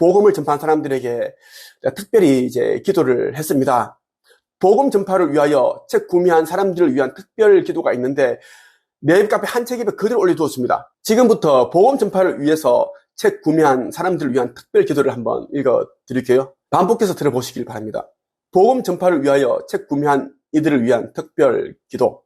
복음을 전파한 사람들에게 특별히 이제 기도를 했습니다. 복음 전파를 위하여 책 구매한 사람들을 위한 특별 기도가 있는데 네이버 카페 한 책입에 그대로 올려두었습니다. 지금부터 복음 전파를 위해서 책 구매한 사람들을 위한 특별 기도를 한번 읽어드릴게요. 반복해서 들어보시길 바랍니다. 복음 전파를 위하여 책 구매한 이들을 위한 특별 기도.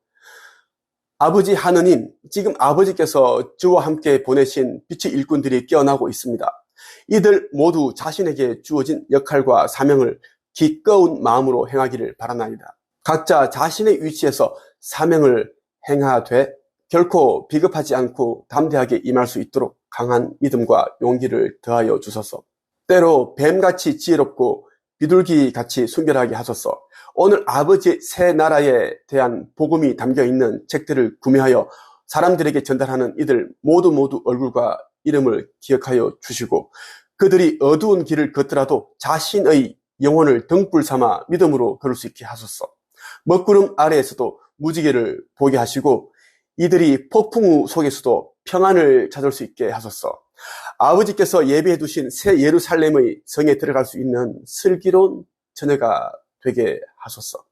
아버지 하느님, 지금 아버지께서 주와 함께 보내신 빛의 일꾼들이 깨어나고 있습니다. 이들 모두 자신에게 주어진 역할과 사명을 기꺼운 마음으로 행하기를 바라나이다. 각자 자신의 위치에서 사명을 행하되 결코 비겁하지 않고 담대하게 임할 수 있도록 강한 믿음과 용기를 더하여 주소서. 때로 뱀같이 지혜롭고 비둘기같이 순결하게 하소서. 오늘 아버지의 새 나라에 대한 복음이 담겨있는 책들을 구매하여 사람들에게 전달하는 이들 모두 얼굴과 이름을 기억하여 주시고 그들이 어두운 길을 걷더라도 자신의 영혼을 등불 삼아 믿음으로 걸을 수 있게 하소서. 먹구름 아래에서도 무지개를 보게 하시고 이들이 폭풍우 속에서도 평안을 찾을 수 있게 하소서. 아버지께서 예비해 두신 새 예루살렘의 성에 들어갈 수 있는 슬기로운 처녀가 되게 하소서.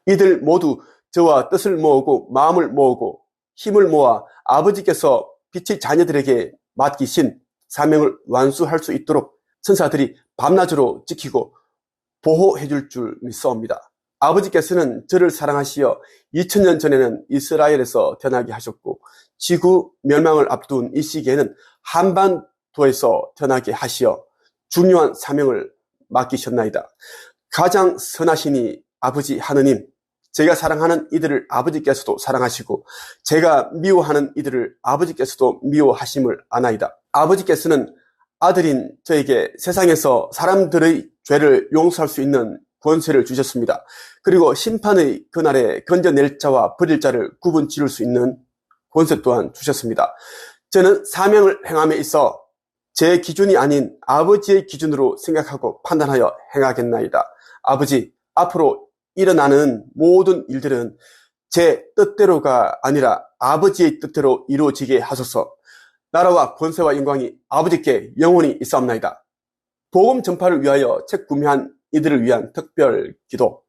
이들 모두 저와 뜻을 모으고 마음을 모으고 힘을 모아 아버지께서 빛의 자녀들에게 맡기신 사명을 완수할 수 있도록 천사들이 밤낮으로 지키고 보호해 줄 믿사옵니다. 아버지께서는 저를 사랑하시어 2000년 전에는 이스라엘에서 태어나게 하셨고 지구 멸망을 앞둔 이 시기에는 한반도에서 태어나게 하시어 중요한 사명을 맡기셨나이다. 가장 선하시니 아버지 하느님, 제가 사랑하는 이들을 아버지께서도 사랑하시고 제가 미워하는 이들을 아버지께서도 미워하심을 아나이다. 아버지께서는 아들인 저에게 세상에서 사람들의 죄를 용서할 수 있는 권세를 주셨습니다. 그리고 심판의 그날에 건져낼 자와 버릴 자를 구분 지을 수 있는 권세 또한 주셨습니다. 저는 사명을 행함에 있어 제 기준이 아닌 아버지의 기준으로 생각하고 판단하여 행하겠나이다. 아버지, 앞으로 일어나는 모든 일들은 제 뜻대로가 아니라 아버지의 뜻대로 이루어지게 하소서. 나라와 권세와 영광이 아버지께 영원히 있사옵나이다. 복음 전파를 위하여 책 구매한 이들을 위한 특별 기도.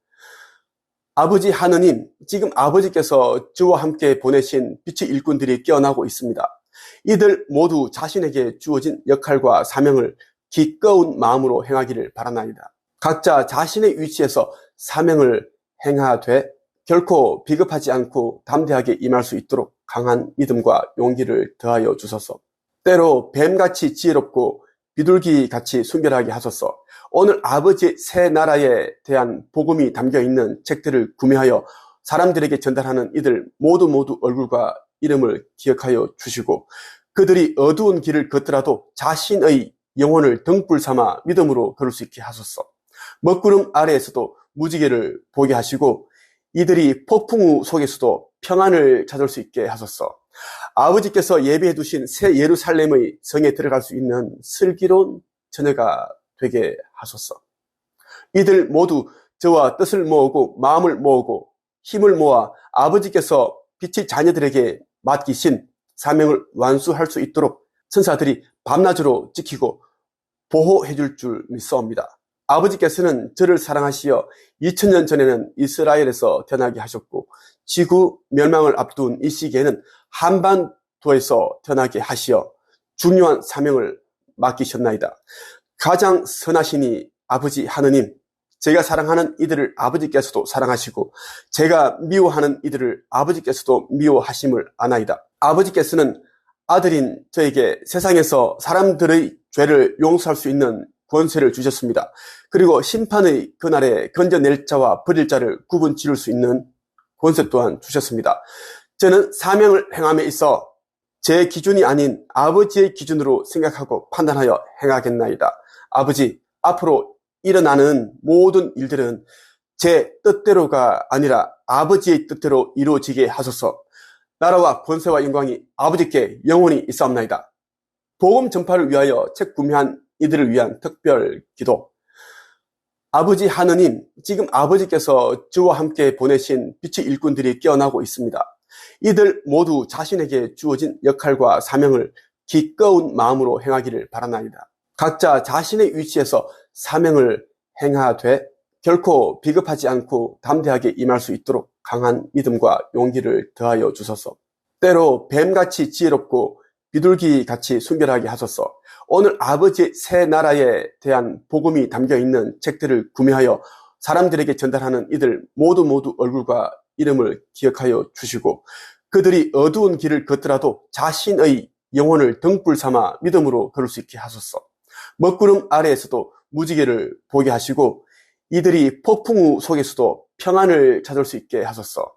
아버지 하느님, 지금 아버지께서 주와 함께 보내신 빛의 일꾼들이 깨어나고 있습니다. 이들 모두 자신에게 주어진 역할과 사명을 기꺼운 마음으로 행하기를 바라나이다. 각자 자신의 위치에서 사명을 행하되 결코 비겁하지 않고 담대하게 임할 수 있도록 강한 믿음과 용기를 더하여 주소서. 때로 뱀같이 지혜롭고 비둘기같이 순결하게 하소서. 오늘 아버지의 새 나라에 대한 복음이 담겨있는 책들을 구매하여 사람들에게 전달하는 이들 모두 얼굴과 이름을 기억하여 주시고 그들이 어두운 길을 걷더라도 자신의 영혼을 등불 삼아 믿음으로 걸을 수 있게 하소서. 먹구름 아래에서도 무지개를 보게 하시고 이들이 폭풍우 속에서도 평안을 찾을 수 있게 하소서. 아버지께서 예비해 두신 새 예루살렘의 성에 들어갈 수 있는 슬기로운 처녀가 되게 하소서. 이들 모두 저와 뜻을 모으고 마음을 모으고 힘을 모아 아버지께서 빛의 자녀들에게 맡기신 사명을 완수할 수 있도록 천사들이 밤낮으로 지키고 보호해 줄 믿사옵니다. 아버지께서는 저를 사랑하시어 2000년 전에는 이스라엘에서 태어나게 하셨고 지구 멸망을 앞둔 이 시기에는 한반도에서 태어나게 하시어 중요한 사명을 맡기셨나이다. 가장 선하시니 아버지 하느님, 제가 사랑하는 이들을 아버지께서도 사랑하시고 제가 미워하는 이들을 아버지께서도 미워하심을 아나이다. 아버지께서는 아들인 저에게 세상에서 사람들의 죄를 용서할 수 있는 권세를 주셨습니다. 그리고 심판의 그날에 건져낼 자와 버릴 자를 구분 지을 수 있는 권세 또한 주셨습니다. 저는 사명을 행함에 있어 제 기준이 아닌 아버지의 기준으로 생각하고 판단하여 행하겠나이다. 아버지, 앞으로 일어나는 모든 일들은 제 뜻대로가 아니라 아버지의 뜻대로 이루어지게 하소서. 나라와 권세와 영광이 아버지께 영원히 있사옵나이다. 복음 전파를 위하여 책 구매한 이들을 위한 특별 기도. 아버지 하느님, 지금 아버지께서 주와 함께 보내신 빛의 일꾼들이 깨어나고 있습니다. 이들 모두 자신에게 주어진 역할과 사명을 기꺼운 마음으로 행하기를 바라나이다. 각자 자신의 위치에서 사명을 행하되 결코 비겁하지 않고 담대하게 임할 수 있도록 강한 믿음과 용기를 더하여 주소서. 때로 뱀같이 지혜롭고 비둘기같이 순결하게 하소서. 오늘 아버지의 새 나라에 대한 복음이 담겨있는 책들을 구매하여 사람들에게 전달하는 이들 모두 얼굴과 이름을 기억하여 주시고, 그들이 어두운 길을 걷더라도 자신의 영혼을 등불 삼아 믿음으로 걸을 수 있게 하소서. 먹구름 아래에서도 무지개를 보게 하시고 이들이 폭풍우 속에서도 평안을 찾을 수 있게 하소서.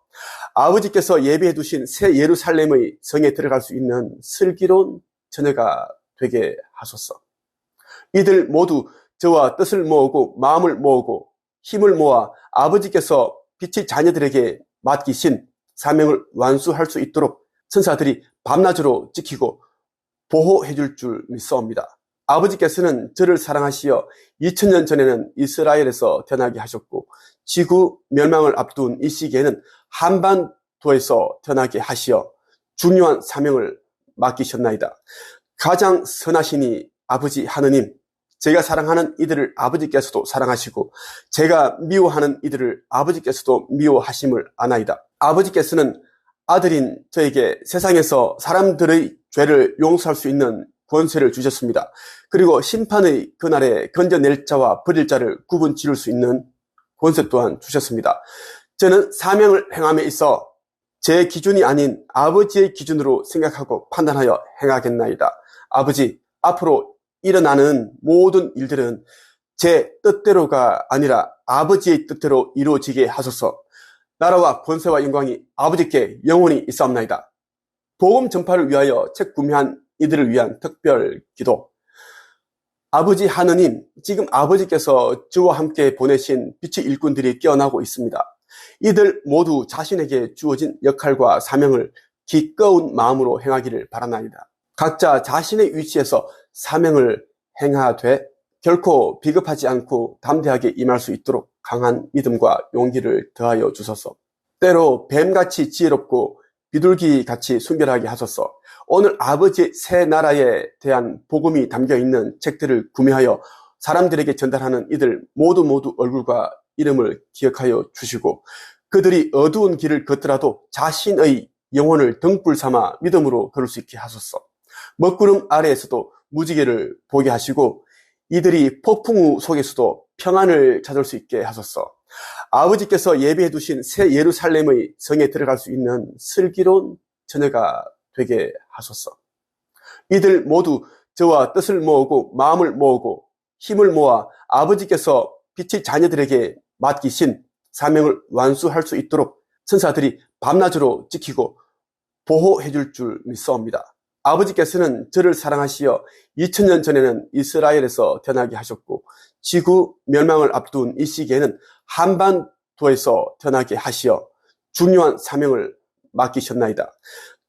아버지께서 예비해 두신 새 예루살렘의 성에 들어갈 수 있는 슬기로운 처녀가 되게 하소서. 이들 모두 저와 뜻을 모으고 마음을 모으고 힘을 모아 아버지께서 빛의 자녀들에게 맡기신 사명을 완수할 수 있도록 천사들이 밤낮으로 지키고 보호해 줄 믿사옵니다. 아버지께서는 저를 사랑하시어 2000년 전에는 이스라엘에서 태어나게 하셨고 지구 멸망을 앞둔 이 시기에는 한반도에서 태어나게 하시어 중요한 사명을 맡기셨나이다. 가장 선하시니 아버지 하느님, 제가 사랑하는 이들을 아버지께서도 사랑하시고 제가 미워하는 이들을 아버지께서도 미워하심을 아나이다. 아버지께서는 아들인 저에게 세상에서 사람들의 죄를 용서할 수 있는 권세를 주셨습니다. 그리고 심판의 그날에 건져낼 자와 버릴 자를 구분 지을 수 있는 권세 또한 주셨습니다. 저는 사명을 행함에 있어 제 기준이 아닌 아버지의 기준으로 생각하고 판단하여 행하겠나이다. 아버지, 앞으로 일어나는 모든 일들은 제 뜻대로가 아니라 아버지의 뜻대로 이루어지게 하소서. 나라와 권세와 영광이 아버지께 영원히 있사옵나이다. 복음 전파를 위하여 책 구매한 이들을 위한 특별 기도. 아버지 하느님, 지금 아버지께서 저와 함께 보내신 빛의 일꾼들이 깨어나고 있습니다. 이들 모두 자신에게 주어진 역할과 사명을 기꺼운 마음으로 행하기를 바라나이다. 각자 자신의 위치에서 사명을 행하되 결코 비겁하지 않고 담대하게 임할 수 있도록 강한 믿음과 용기를 더하여 주소서. 때로 뱀같이 지혜롭고 비둘기같이 순결하게 하소서. 오늘 아버지의 새 나라에 대한 복음이 담겨있는 책들을 구매하여 사람들에게 전달하는 이들 모두 얼굴과 이름을 기억하여 주시고 그들이 어두운 길을 걷더라도 자신의 영혼을 등불 삼아 믿음으로 걸을 수 있게 하소서. 먹구름 아래에서도 무지개를 보게 하시고 이들이 폭풍우 속에서도 평안을 찾을 수 있게 하소서. 아버지께서 예비해 두신 새 예루살렘의 성에 들어갈 수 있는 슬기로운 처녀가 되게 하소서. 이들 모두 저와 뜻을 모으고 마음을 모으고 힘을 모아 아버지께서 빛의 자녀들에게 맡기신 사명을 완수할 수 있도록 천사들이 밤낮으로 지키고 보호해 줄 믿사옵니다. 아버지께서는 저를 사랑하시어 2000년 전에는 이스라엘에서 태어나게 하셨고 지구 멸망을 앞둔 이 시기에는 한반도에서 태어나게 하시어 중요한 사명을 맡기셨나이다.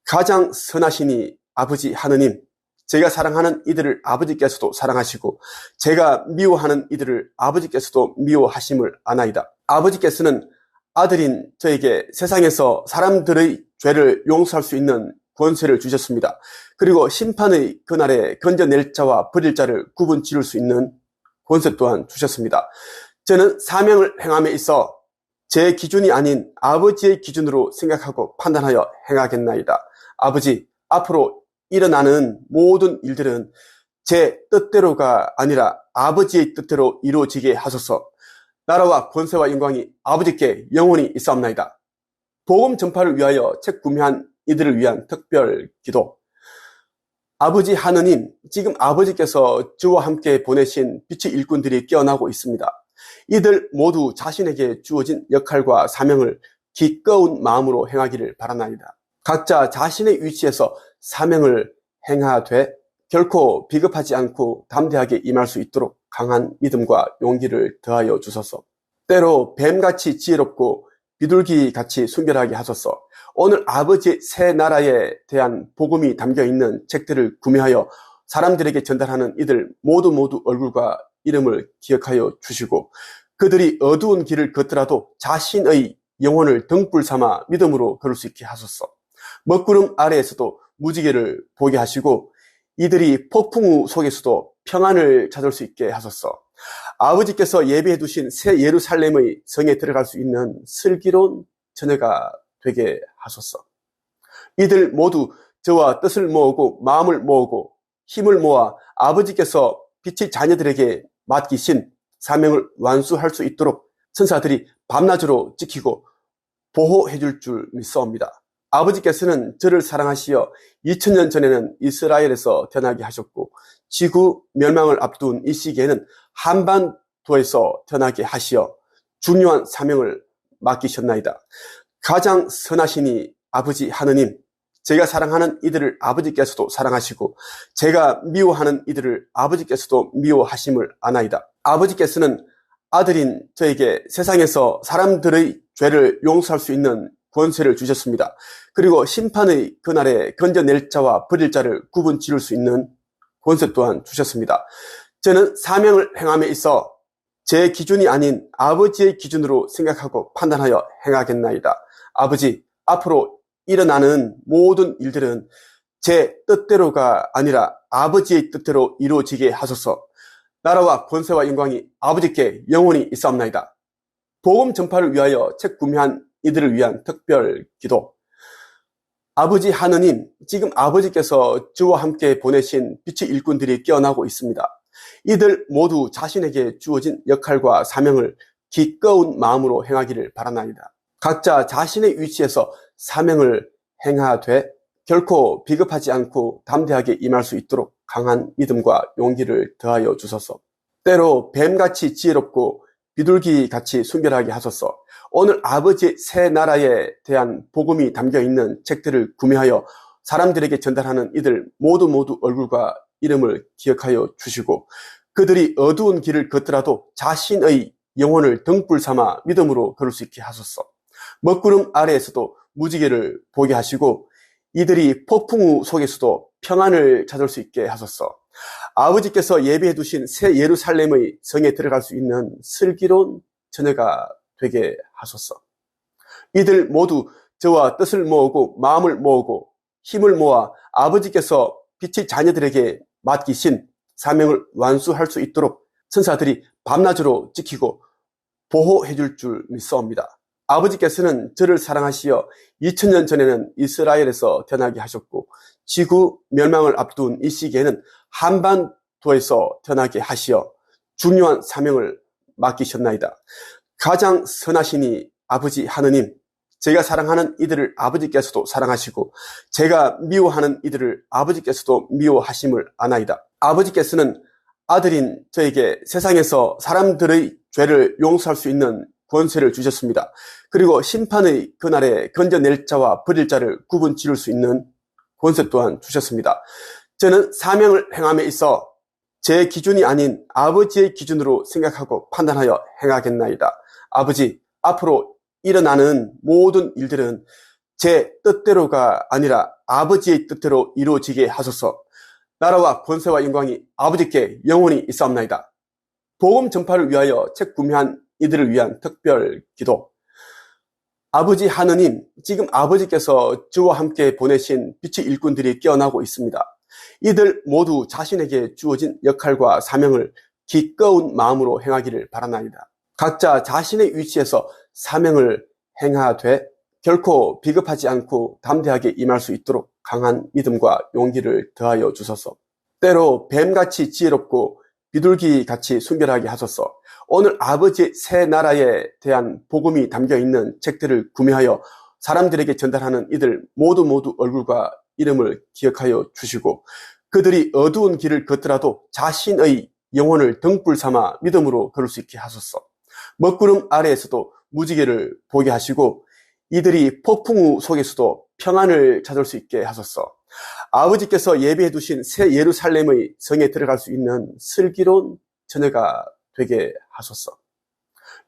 가장 선하시니 아버지 하느님, 제가 사랑하는 이들을 아버지께서도 사랑하시고 제가 미워하는 이들을 아버지께서도 미워하심을 아나이다. 아버지께서는 아들인 저에게 세상에서 사람들의 죄를 용서할 수 있는 권세를 주셨습니다. 그리고 심판의 그날에 건져낼 자와 버릴 자를 구분 지을 수 있는 권세 또한 주셨습니다. 저는 사명을 행함에 있어 제 기준이 아닌 아버지의 기준으로 생각하고 판단하여 행하겠나이다. 아버지, 앞으로 일어나는 모든 일들은 제 뜻대로가 아니라 아버지의 뜻대로 이루어지게 하소서. 나라와 권세와 영광이 아버지께 영원히 있사옵나이다. 복음 전파를 위하여 책 구매한 이들을 위한 특별 기도. 아버지 하느님, 지금 아버지께서 저와 함께 보내신 빛의 일꾼들이 깨어나고 있습니다. 이들 모두 자신에게 주어진 역할과 사명을 기꺼운 마음으로 행하기를 바라나이다. 각자 자신의 위치에서 사명을 행하되 결코 비겁하지 않고 담대하게 임할 수 있도록 강한 믿음과 용기를 더하여 주소서. 때로 뱀같이 지혜롭고 비둘기같이 순결하게 하소서. 오늘 아버지의 새 나라에 대한 복음이 담겨있는 책들을 구매하여 사람들에게 전달하는 이들 모두 얼굴과 이름을 기억하여 주시고 그들이 어두운 길을 걷더라도 자신의 영혼을 등불 삼아 믿음으로 걸을 수 있게 하소서. 먹구름 아래에서도 무지개를 보게 하시고 이들이 폭풍우 속에서도 평안을 찾을 수 있게 하소서. 아버지께서 예비해 두신 새 예루살렘의 성에 들어갈 수 있는 슬기로운 처녀가 되게 하소서. 이들 모두 저와 뜻을 모으고 마음을 모으고 힘을 모아 아버지께서 빛의 자녀들에게 맡기신 사명을 완수할 수 있도록 천사들이 밤낮으로 지키고 보호해 줄 줄 믿사옵니다. 아버지께서는 저를 사랑하시어 2000년 전에는 이스라엘에서 태어나게 하셨고 지구 멸망을 앞둔 이 시기에는 한반도에서 태어나게 하시어 중요한 사명을 맡기셨나이다. 가장 선하시니 아버지 하느님, 제가 사랑하는 이들을 아버지께서도 사랑하시고 제가 미워하는 이들을 아버지께서도 미워하심을 아나이다. 아버지께서는 아들인 저에게 세상에서 사람들의 죄를 용서할 수 있는 권세를 주셨습니다. 그리고 심판의 그날에 건져낼 자와 버릴 자를 구분 지을 수 있는 권세 또한 주셨습니다. 저는 사명을 행함에 있어 제 기준이 아닌 아버지의 기준으로 생각하고 판단하여 행하겠나이다. 아버지, 앞으로 일어나는 모든 일들은 제 뜻대로가 아니라 아버지의 뜻대로 이루어지게 하소서. 나라와 권세와 영광이 아버지께 영원히 있사옵나이다. 복음 전파를 위하여 책 구매한 이들을 위한 특별 기도. 아버지 하느님, 지금 아버지께서 저와 함께 보내신 빛의 일꾼들이 깨어나고 있습니다. 이들 모두 자신에게 주어진 역할과 사명을 기꺼운 마음으로 행하기를 바라나이다. 각자 자신의 위치에서 사명을 행하되 결코 비겁하지 않고 담대하게 임할 수 있도록 강한 믿음과 용기를 더하여 주소서. 때로 뱀같이 지혜롭고 비둘기같이 순결하게 하소서. 오늘 아버지의 새 나라에 대한 복음이 담겨있는 책들을 구매하여 사람들에게 전달하는 이들 모두 얼굴과 이름을 기억하여 주시고 그들이 어두운 길을 걷더라도 자신의 영혼을 등불 삼아 믿음으로 걸을 수 있게 하소서. 먹구름 아래에서도 무지개를 보게 하시고 이들이 폭풍우 속에서도 평안을 찾을 수 있게 하소서. 아버지께서 예비해 두신 새 예루살렘의 성에 들어갈 수 있는 슬기로운 처녀가 되게 하소서. 이들 모두 저와 뜻을 모으고 마음을 모으고 힘을 모아 아버지께서 빛의 자녀들에게 맡기신 사명을 완수할 수 있도록 천사들이 밤낮으로 지키고 보호해 줄 믿사옵니다. 아버지께서는 저를 사랑하시어 2000년 전에는 이스라엘에서 태어나게 하셨고 지구 멸망을 앞둔 이 시기에는 한반도에서 태어나게 하시어 중요한 사명을 맡기셨나이다. 가장 선하시니 아버지 하느님, 제가 사랑하는 이들을 아버지께서도 사랑하시고 제가 미워하는 이들을 아버지께서도 미워하심을 아나이다. 아버지께서는 아들인 저에게 세상에서 사람들의 죄를 용서할 수 있는 권세를 주셨습니다. 그리고 심판의 그날에 건져낼 자와 버릴 자를 구분 지을 수 있는 권세 또한 주셨습니다. 저는 사명을 행함에 있어 제 기준이 아닌 아버지의 기준으로 생각하고 판단하여 행하겠나이다. 아버지, 앞으로 일어나는 모든 일들은 제 뜻대로가 아니라 아버지의 뜻대로 이루어지게 하소서. 나라와 권세와 영광이 아버지께 영원히 있사옵나이다. 복음 전파를 위하여 책 구매한 이들을 위한 특별 기도. 아버지 하느님, 지금 아버지께서 저와 함께 보내신 빛의 일꾼들이 깨어나고 있습니다. 이들 모두 자신에게 주어진 역할과 사명을 기꺼운 마음으로 행하기를 바라나이다. 각자 자신의 위치에서 사명을 행하되 결코 비겁하지 않고 담대하게 임할 수 있도록 강한 믿음과 용기를 더하여 주소서. 때로 뱀같이 지혜롭고 비둘기같이 순결하게 하소서. 오늘 아버지의 새 나라에 대한 복음이 담겨있는 책들을 구매하여 사람들에게 전달하는 이들 모두 얼굴과 이름을 기억하여 주시고 그들이 어두운 길을 걷더라도 자신의 영혼을 등불 삼아 믿음으로 걸을 수 있게 하소서. 먹구름 아래에서도 무지개를 보게 하시고 이들이 폭풍우 속에서도 평안을 찾을 수 있게 하소서. 아버지께서 예비해 두신 새 예루살렘의 성에 들어갈 수 있는 슬기로운 처녀가 되게 하소서.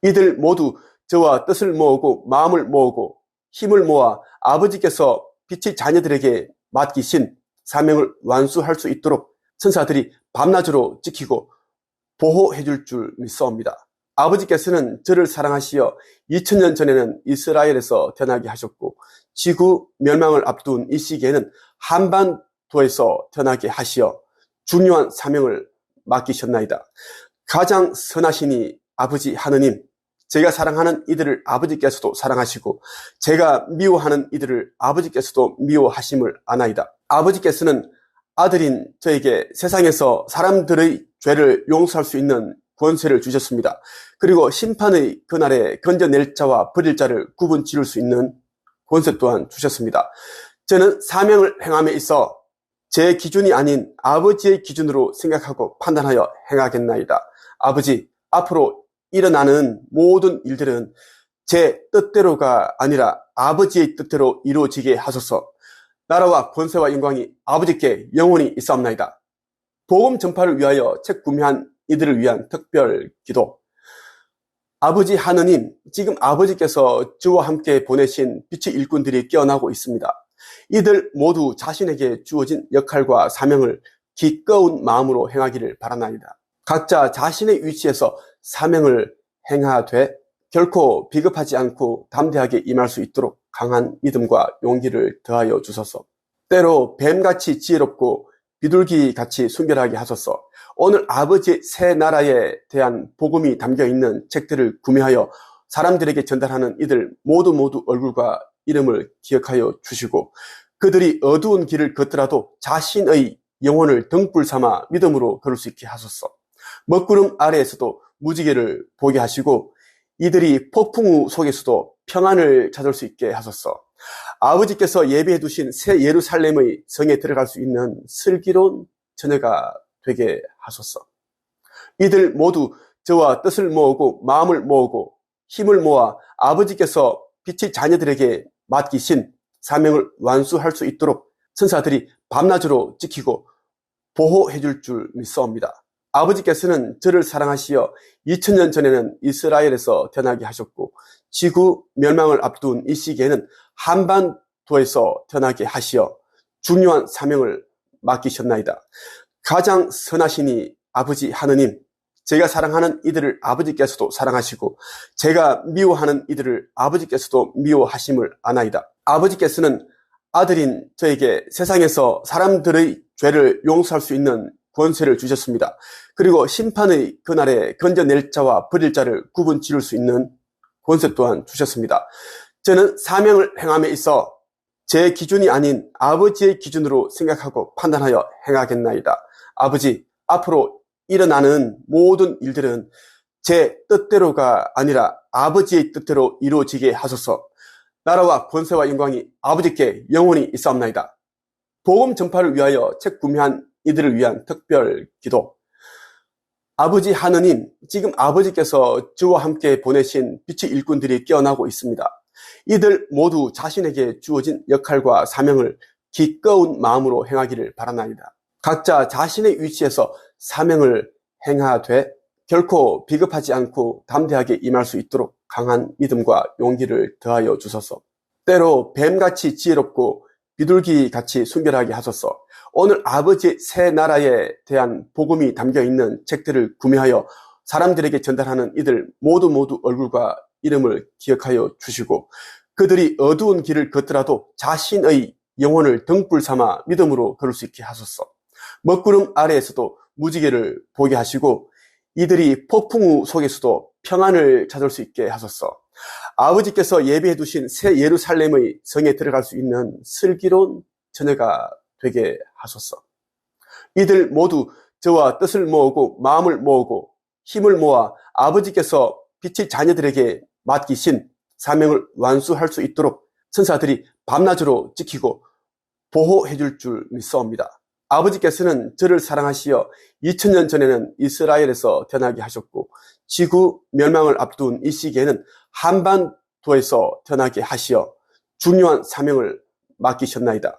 이들 모두 저와 뜻을 모으고 마음을 모으고 힘을 모아 아버지께서 빛의 자녀들에게 맡기신 사명을 완수할 수 있도록 천사들이 밤낮으로 지키고 보호해 줄 믿사옵니다. 아버지께서는 저를 사랑하시어 2000년 전에는 이스라엘에서 태어나게 하셨고 지구 멸망을 앞둔 이 시기에는 한반도에서 태어나게 하시어 중요한 사명을 맡기셨나이다. 가장 선하시니 아버지 하느님, 제가 사랑하는 이들을 아버지께서도 사랑하시고 제가 미워하는 이들을 아버지께서도 미워하심을 아나이다. 아버지께서는 아들인 저에게 세상에서 사람들의 죄를 용서할 수 있는 권세를 주셨습니다. 그리고 심판의 그날에 건져낼 자와 버릴 자를 구분 지을 수 있는 권세 또한 주셨습니다. 저는 사명을 행함에 있어 제 기준이 아닌 아버지의 기준으로 생각하고 판단하여 행하겠나이다. 아버지, 앞으로 일어나는 모든 일들은 제 뜻대로가 아니라 아버지의 뜻대로 이루어지게 하소서. 나라와 권세와 영광이 아버지께 영원히 있사옵나이다. 복음 전파를 위하여 책 구매한 이들을 위한 특별 기도. 아버지 하느님, 지금 아버지께서 저와 함께 보내신 빛의 일꾼들이 깨어나고 있습니다. 이들 모두 자신에게 주어진 역할과 사명을 기꺼운 마음으로 행하기를 바라나이다. 각자 자신의 위치에서 사명을 행하되 결코 비겁하지 않고 담대하게 임할 수 있도록 강한 믿음과 용기를 더하여 주소서. 때로 뱀같이 지혜롭고 비둘기같이 순결하게 하소서. 오늘 아버지의 새 나라에 대한 복음이 담겨있는 책들을 구매하여 사람들에게 전달하는 이들 모두 얼굴과 이름을 기억하여 주시고 그들이 어두운 길을 걷더라도 자신의 영혼을 등불 삼아 믿음으로 걸을 수 있게 하소서. 먹구름 아래에서도 무지개를 보게 하시고 이들이 폭풍우 속에서도 평안을 찾을 수 있게 하소서. 아버지께서 예비해 두신 새 예루살렘의 성에 들어갈 수 있는 슬기로운 처녀가 되게 하소서. 이들 모두 저와 뜻을 모으고 마음을 모으고 힘을 모아 아버지께서 빛의 자녀들에게 맡기신 사명을 완수할 수 있도록 천사들이 밤낮으로 지키고 보호해 줄 줄 믿사옵니다. 아버지께서는 저를 사랑하시어 2000년 전에는 이스라엘에서 태어나게 하셨고 지구 멸망을 앞둔 이 시기에는 한반도에서 태어나게 하시어 중요한 사명을 맡기셨나이다. 가장 선하시니 아버지 하느님, 제가 사랑하는 이들을 아버지께서도 사랑하시고 제가 미워하는 이들을 아버지께서도 미워하심을 아나이다. 아버지께서는 아들인 저에게 세상에서 사람들의 죄를 용서할 수 있는 권세를 주셨습니다. 그리고 심판의 그날에 건져낼 자와 버릴 자를 구분 지을 수 있는 권세 또한 주셨습니다. 저는 사명을 행함에 있어 제 기준이 아닌 아버지의 기준으로 생각하고 판단하여 행하겠나이다. 아버지, 앞으로 일어나는 모든 일들은 제 뜻대로가 아니라 아버지의 뜻대로 이루어지게 하소서. 나라와 권세와 영광이 아버지께 영원히 있사옵나이다. 복음 전파를 위하여 책 구매한 이들을 위한 특별 기도. 아버지 하느님, 지금 아버지께서 저와 함께 보내신 빛의 일꾼들이 깨어나고 있습니다. 이들 모두 자신에게 주어진 역할과 사명을 기꺼운 마음으로 행하기를 바라나이다. 각자 자신의 위치에서 사명을 행하되 결코 비겁하지 않고 담대하게 임할 수 있도록 강한 믿음과 용기를 더하여 주소서. 때로 뱀같이 지혜롭고 비둘기같이 순결하게 하소서. 오늘 아버지의 새 나라에 대한 복음이 담겨있는 책들을 구매하여 사람들에게 전달하는 이들 모두 얼굴과 이름을 기억하여 주시고 그들이 어두운 길을 걷더라도 자신의 영혼을 등불 삼아 믿음으로 걸을 수 있게 하소서. 먹구름 아래에서도 무지개를 보게 하시고 이들이 폭풍우 속에서도 평안을 찾을 수 있게 하소서. 아버지께서 예비해 두신 새 예루살렘의 성에 들어갈 수 있는 슬기로운 처녀가 되게 하소서. 이들 모두 저와 뜻을 모으고 마음을 모으고 힘을 모아 아버지께서 빛의 자녀들에게 맡기신 사명을 완수할 수 있도록 천사들이 밤낮으로 지키고 보호해 줄 믿사옵니다. 아버지께서는 저를 사랑하시어 2000년 전에는 이스라엘에서 태어나게 하셨고 지구 멸망을 앞둔 이 시기에는 한반도에서 태어나게 하시어 중요한 사명을 맡기셨나이다.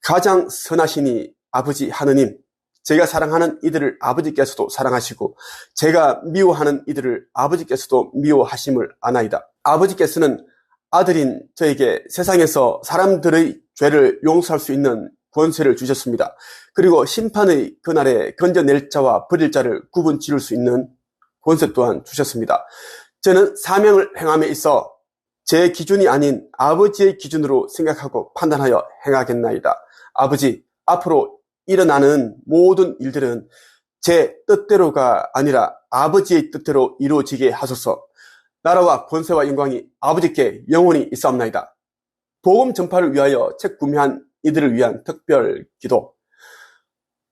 가장 선하시니 아버지 하느님, 제가 사랑하는 이들을 아버지께서도 사랑하시고 제가 미워하는 이들을 아버지께서도 미워하심을 아나이다. 아버지께서는 아들인 저에게 세상에서 사람들의 죄를 용서할 수 있는 권세를 주셨습니다. 그리고 심판의 그날에 건져낼 자와 버릴 자를 구분 지을 수 있는 권세 또한 주셨습니다. 저는 사명을 행함에 있어 제 기준이 아닌 아버지의 기준으로 생각하고 판단하여 행하겠나이다. 아버지, 앞으로 일어나는 모든 일들은 제 뜻대로가 아니라 아버지의 뜻대로 이루어지게 하소서. 나라와 권세와 영광이 아버지께 영원히 있사옵나이다. 복음 전파를 위하여 책 구매한 이들을 위한 특별 기도.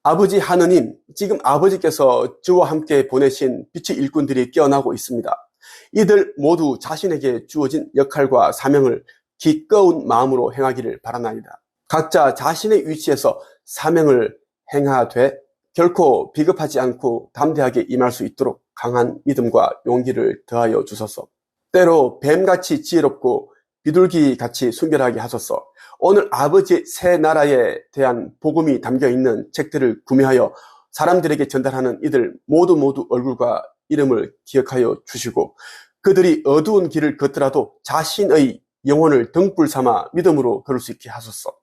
아버지 하느님, 지금 아버지께서 저와 함께 보내신 빛의 일꾼들이 깨어나고 있습니다. 이들 모두 자신에게 주어진 역할과 사명을 기꺼운 마음으로 행하기를 바라나이다. 각자 자신의 위치에서 사명을 행하되 결코 비겁하지 않고 담대하게 임할 수 있도록 강한 믿음과 용기를 더하여 주소서. 때로 뱀같이 지혜롭고 비둘기같이 순결하게 하소서. 오늘 아버지의 새 나라에 대한 복음이 담겨있는 책들을 구매하여 사람들에게 전달하는 이들 모두 얼굴과 이름을 기억하여 주시고 그들이 어두운 길을 걷더라도 자신의 영혼을 등불 삼아 믿음으로 걸을 수 있게 하소서.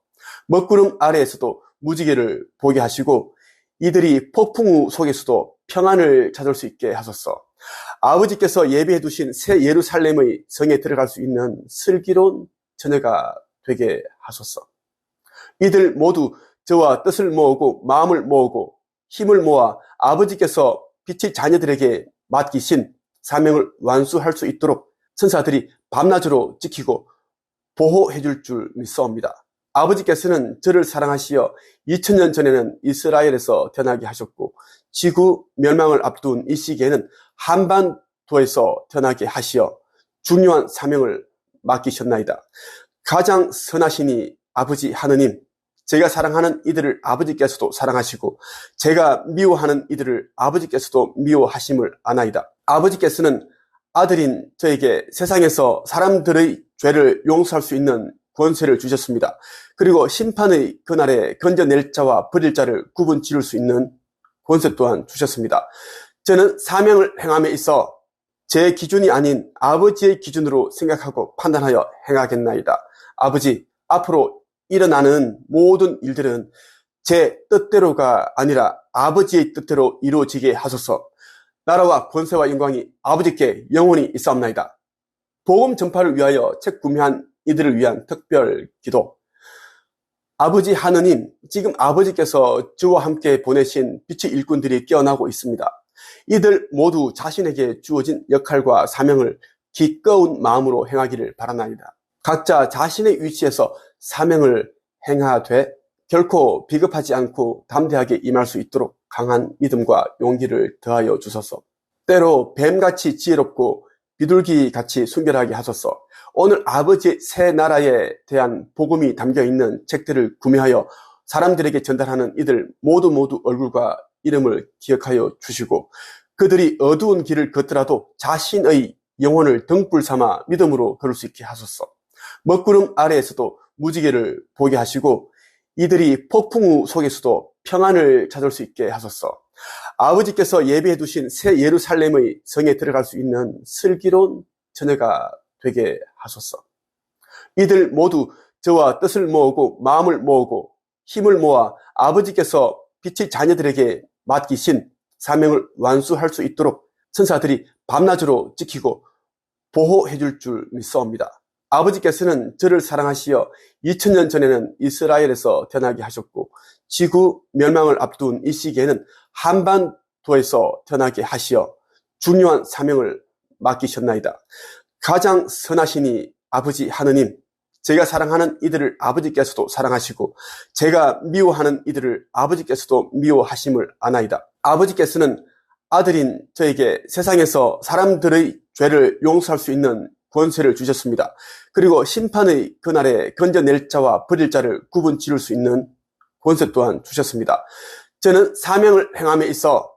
먹구름 아래에서도 무지개를 보게 하시고 이들이 폭풍우 속에서도 평안을 찾을 수 있게 하소서. 아버지께서 예비해 두신 새 예루살렘의 성에 들어갈 수 있는 슬기로운 처녀가 되게 하소서. 이들 모두 저와 뜻을 모으고 마음을 모으고 힘을 모아 아버지께서 빛의 자녀들에게 맡기신 사명을 완수할 수 있도록 천사들이 밤낮으로 지키고 보호해 줄 믿사옵니다. 아버지께서는 저를 사랑하시어 2000년 전에는 이스라엘에서 태어나게 하셨고 지구 멸망을 앞둔 이 시기에는 한반도에서 태어나게 하시어 중요한 사명을 맡기셨나이다. 가장 선하시니 아버지 하느님, 제가 사랑하는 이들을 아버지께서도 사랑하시고 제가 미워하는 이들을 아버지께서도 미워하심을 아나이다. 아버지께서는 아들인 저에게 세상에서 사람들의 죄를 용서할 수 있는 권세를 주셨습니다. 그리고 심판의 그날에 건져낼 자와 버릴 자를 구분 지을 수 있는 권세 또한 주셨습니다. 저는 사명을 행함에 있어 제 기준이 아닌 아버지의 기준으로 생각하고 판단하여 행하겠나이다. 아버지, 앞으로 일어나는 모든 일들은 제 뜻대로가 아니라 아버지의 뜻대로 이루어지게 하소서. 나라와 권세와 영광이 아버지께 영원히 있사옵나이다. 복음 전파를 위하여 책 구매한 이들을 위한 특별 기도. 아버지 하느님, 지금 아버지께서 저와 함께 보내신 빛의 일꾼들이 깨어나고 있습니다. 이들 모두 자신에게 주어진 역할과 사명을 기꺼운 마음으로 행하기를 바라나이다. 각자 자신의 위치에서 사명을 행하되 결코 비겁하지 않고 담대하게 임할 수 있도록 강한 믿음과 용기를 더하여 주소서. 때로 뱀같이 지혜롭고 비둘기같이 순결하게 하소서. 오늘 아버지의 새 나라에 대한 복음이 담겨있는 책들을 구매하여 사람들에게 전달하는 이들 모두 얼굴과 이름을 기억하여 주시고 그들이 어두운 길을 걷더라도 자신의 영혼을 등불 삼아 믿음으로 걸을 수 있게 하소서. 먹구름 아래에서도 무지개를 보게 하시고 이들이 폭풍우 속에서도 평안을 찾을 수 있게 하소서. 아버지께서 예비해 두신 새 예루살렘의 성에 들어갈 수 있는 슬기로운 처녀가 되게 하소서. 이들 모두 저와 뜻을 모으고 마음을 모으고 힘을 모아 아버지께서 빛의 자녀들에게 맡기신 사명을 완수할 수 있도록 천사들이 밤낮으로 지키고 보호해 줄 믿사옵니다. 아버지께서는 저를 사랑하시어 2000년 전에는 이스라엘에서 태어나게 하셨고 지구 멸망을 앞둔 이 시기에는 한반도에서 태어나게 하시어 중요한 사명을 맡기셨나이다. 가장 선하시니 아버지 하느님, 제가 사랑하는 이들을 아버지께서도 사랑하시고 제가 미워하는 이들을 아버지께서도 미워하심을 아나이다. 아버지께서는 아들인 저에게 세상에서 사람들의 죄를 용서할 수 있는 권세를 주셨습니다. 그리고 심판의 그날에 건져낼 자와 버릴 자를 구분 지을 수 있는 권세 또한 주셨습니다. 저는 사명을 행함에 있어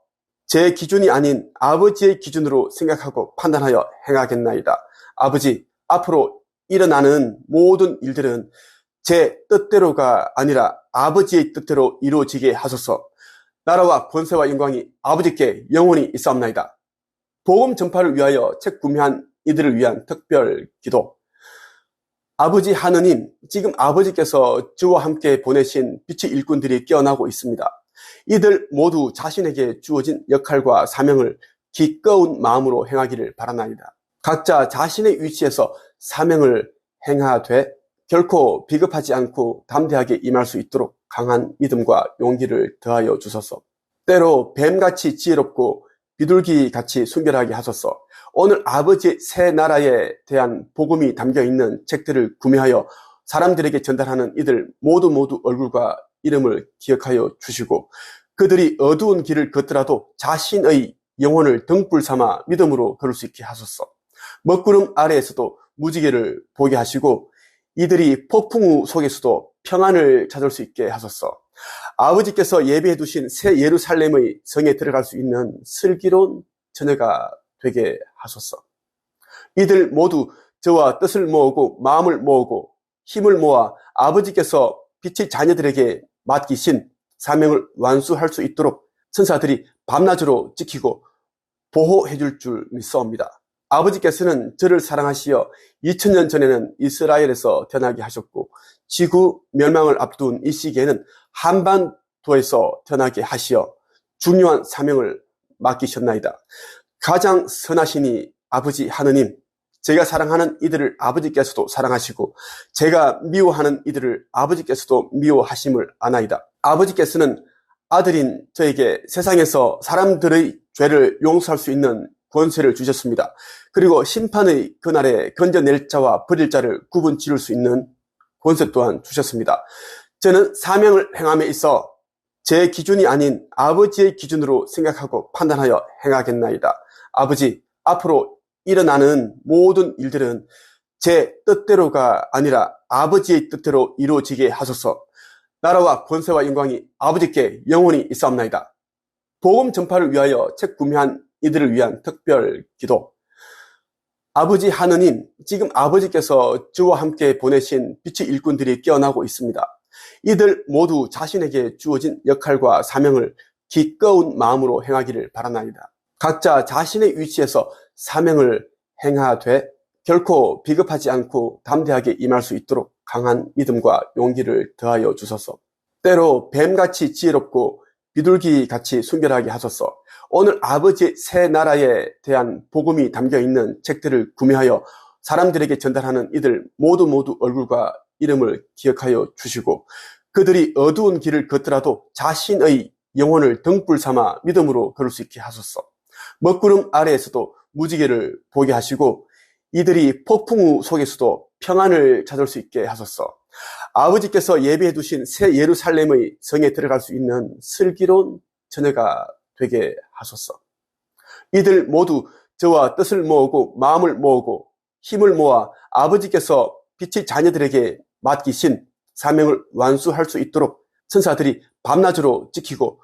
제 기준이 아닌 아버지의 기준으로 생각하고 판단하여 행하겠나이다. 아버지, 앞으로 일어나는 모든 일들은 제 뜻대로가 아니라 아버지의 뜻대로 이루어지게 하소서. 나라와 권세와 영광이 아버지께 영원히 있사옵나이다. 복음 전파를 위하여 책 구매한 이들을 위한 특별 기도. 아버지 하느님, 지금 아버지께서 저와 함께 보내신 빛의 일꾼들이 깨어나고 있습니다. 이들 모두 자신에게 주어진 역할과 사명을 기꺼운 마음으로 행하기를 바라나이다. 각자 자신의 위치에서 사명을 행하되 결코 비겁하지 않고 담대하게 임할 수 있도록 강한 믿음과 용기를 더하여 주소서. 때로 뱀같이 지혜롭고 비둘기같이 순결하게 하소서. 오늘 아버지의 새 나라에 대한 복음이 담겨있는 책들을 구매하여 사람들에게 전달하는 이들 모두 얼굴과 이름을 기억하여 주시고, 그들이 어두운 길을 걷더라도 자신의 영혼을 등불 삼아 믿음으로 걸을 수 있게 하소서. 먹구름 아래에서도 무지개를 보게 하시고 이들이 폭풍우 속에서도 평안을 찾을 수 있게 하소서. 아버지께서 예비해 두신 새 예루살렘의 성에 들어갈 수 있는 슬기로운 처녀가 되게 하소서. 이들 모두 저와 뜻을 모으고 마음을 모으고 힘을 모아 아버지께서 빛의 자녀들에게 맡기신 사명을 완수할 수 있도록 천사들이 밤낮으로 지키고 보호해 줄 줄 믿사옵니다. 아버지께서는 저를 사랑하시어 2000년 전에는 이스라엘에서 태어나게 하셨고 지구 멸망을 앞둔 이 시기에는 한반도에서 태어나게 하시어 중요한 사명을 맡기셨나이다. 가장 선하시니 아버지 하느님, 제가 사랑하는 이들을 아버지께서도 사랑하시고 제가 미워하는 이들을 아버지께서도 미워하심을 아나이다. 아버지께서는 아들인 저에게 세상에서 사람들의 죄를 용서할 수 있는 권세를 주셨습니다. 그리고 심판의 그날에 건져낼 자와 버릴 자를 구분 지을 수 있는 권세 또한 주셨습니다. 저는 사명을 행함에 있어 제 기준이 아닌 아버지의 기준으로 생각하고 판단하여 행하겠나이다. 아버지, 앞으로 일어나는 모든 일들은 제 뜻대로가 아니라 아버지의 뜻대로 이루어지게 하소서. 나라와 권세와 영광이 아버지께 영원히 있사옵나이다. 복음 전파를 위하여 책 구매한 이들을 위한 특별 기도. 아버지 하느님, 지금 아버지께서 저와 함께 보내신 빛의 일꾼들이 깨어나고 있습니다. 이들 모두 자신에게 주어진 역할과 사명을 기꺼운 마음으로 행하기를 바라나이다. 각자 자신의 위치에서 사명을 행하되 결코 비겁하지 않고 담대하게 임할 수 있도록 강한 믿음과 용기를 더하여 주소서. 때로 뱀같이 지혜롭고 비둘기같이 순결하게 하소서. 오늘 아버지의 새 나라에 대한 복음이 담겨있는 책들을 구매하여 사람들에게 전달하는 이들 모두 얼굴과 이름을 기억하여 주시고 그들이 어두운 길을 걷더라도 자신의 영혼을 등불 삼아 믿음으로 걸을 수 있게 하소서. 먹구름 아래에서도 무지개를 보게 하시고 이들이 폭풍우 속에서도 평안을 찾을 수 있게 하소서. 아버지께서 예비해 두신 새 예루살렘의 성에 들어갈 수 있는 슬기로운 처녀가 되게 하소서. 이들 모두 저와 뜻을 모으고 마음을 모으고 힘을 모아 아버지께서 빛의 자녀들에게 맡기신 사명을 완수할 수 있도록 천사들이 밤낮으로 지키고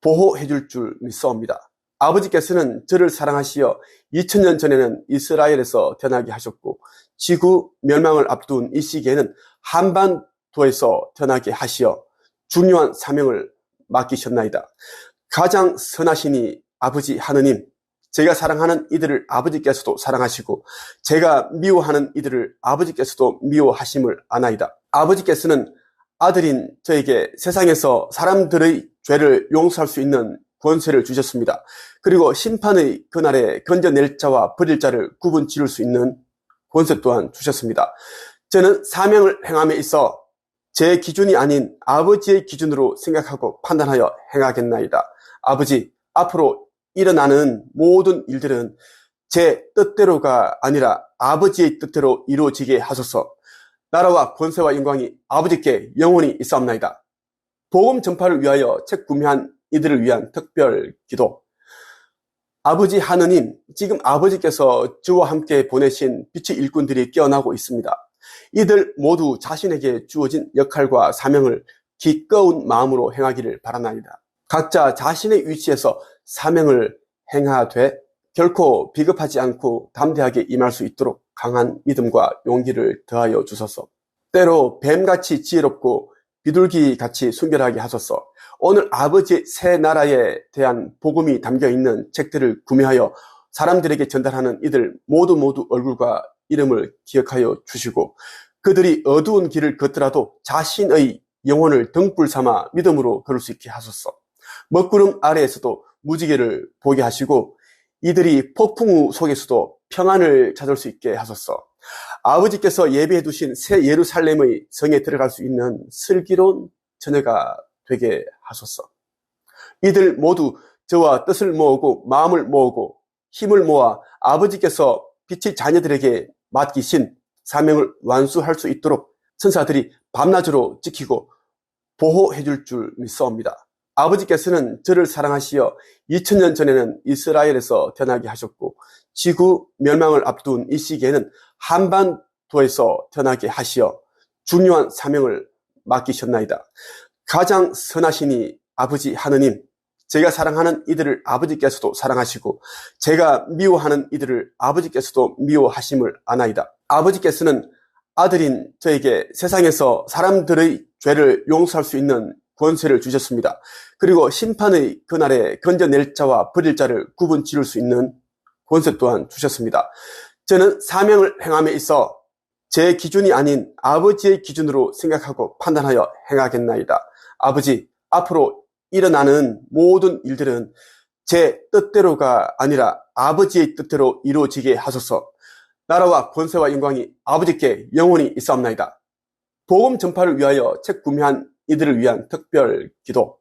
보호해 줄 줄 믿사옵니다. 아버지께서는 저를 사랑하시어 2000년 전에는 이스라엘에서 태어나게 하셨고 지구 멸망을 앞둔 이 시기에는 한반도에서 태어나게 하시어 중요한 사명을 맡기셨나이다. 가장 선하시니 아버지 하느님, 제가 사랑하는 이들을 아버지께서도 사랑하시고 제가 미워하는 이들을 아버지께서도 미워하심을 아나이다. 아버지께서는 아들인 저에게 세상에서 사람들의 죄를 용서할 수 있는 권세를 주셨습니다. 그리고 심판의 그날에 건져낼 자와 버릴 자를 구분 지을 수 있는 권세 또한 주셨습니다. 저는 사명을 행함에 있어 제 기준이 아닌 아버지의 기준으로 생각하고 판단하여 행하겠나이다. 아버지, 앞으로 일어나는 모든 일들은 제 뜻대로가 아니라 아버지의 뜻대로 이루어지게 하소서. 나라와 권세와 영광이 아버지께 영원히 있사옵나이다. 복음 전파를 위하여 책 구매한 이들을 위한 특별 기도. 아버지 하느님, 지금 아버지께서 저와 함께 보내신 빛의 일꾼들이 깨어나고 있습니다. 이들 모두 자신에게 주어진 역할과 사명을 기꺼운 마음으로 행하기를 바라나이다. 각자 자신의 위치에서 사명을 행하되 결코 비겁하지 않고 담대하게 임할 수 있도록 강한 믿음과 용기를 더하여 주소서. 때로 뱀같이 지혜롭고 비둘기같이 순결하게 하소서. 오늘 아버지의 새 나라에 대한 복음이 담겨있는 책들을 구매하여 사람들에게 전달하는 이들 모두 얼굴과 이름을 기억하여 주시고 그들이 어두운 길을 걷더라도 자신의 영혼을 등불 삼아 믿음으로 걸을 수 있게 하소서. 먹구름 아래에서도 무지개를 보게 하시고 이들이 폭풍우 속에서도 평안을 찾을 수 있게 하소서. 아버지께서 예비해 두신 새 예루살렘의 성에 들어갈 수 있는 슬기로운 처녀가 되게 하소서. 이들 모두 저와 뜻을 모으고 마음을 모으고 힘을 모아 아버지께서 빛의 자녀들에게 맡기신 사명을 완수할 수 있도록 천사들이 밤낮으로 지키고 보호해 줄 줄 믿사옵니다. 아버지께서는 저를 사랑하시어 2000년 전에는 이스라엘에서 태어나게 하셨고 지구 멸망을 앞둔 이 시기에는 한반도에서 태어나게 하시어 중요한 사명을 맡기셨나이다. 가장 선하시니 아버지 하느님, 제가 사랑하는 이들을 아버지께서도 사랑하시고 제가 미워하는 이들을 아버지께서도 미워하심을 아나이다. 아버지께서는 아들인 저에게 세상에서 사람들의 죄를 용서할 수 있는 권세를 주셨습니다. 그리고 심판의 그날에 건져낼 자와 버릴 자를 구분 지을 수 있는 권세 또한 주셨습니다. 저는 사명을 행함에 있어 제 기준이 아닌 아버지의 기준으로 생각하고 판단하여 행하겠나이다. 아버지, 앞으로 일어나는 모든 일들은 제 뜻대로가 아니라 아버지의 뜻대로 이루어지게 하소서. 나라와 권세와 영광이 아버지께 영원히 있사옵나이다. 복음 전파를 위하여 책 구매한 이들을 위한 특별 기도.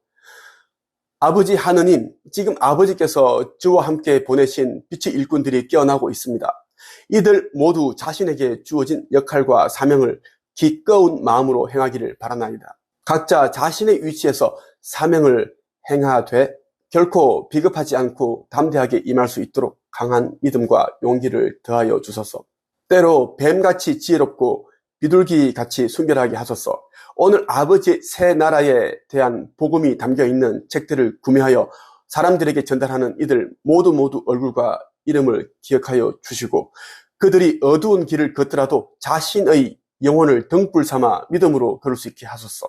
아버지 하느님, 지금 아버지께서 저와 함께 보내신 빛의 일꾼들이 깨어나고 있습니다. 이들 모두 자신에게 주어진 역할과 사명을 기꺼운 마음으로 행하기를 바라나이다. 각자 자신의 위치에서 사명을 행하되 결코 비겁하지 않고 담대하게 임할 수 있도록 강한 믿음과 용기를 더하여 주소서. 때로 뱀같이 지혜롭고 비둘기같이 순결하게 하소서. 오늘 아버지의 새 나라에 대한 복음이 담겨있는 책들을 구매하여 사람들에게 전달하는 이들 모두 얼굴과 이름을 기억하여 주시고 그들이 어두운 길을 걷더라도 자신의 영혼을 등불 삼아 믿음으로 걸을 수 있게 하소서.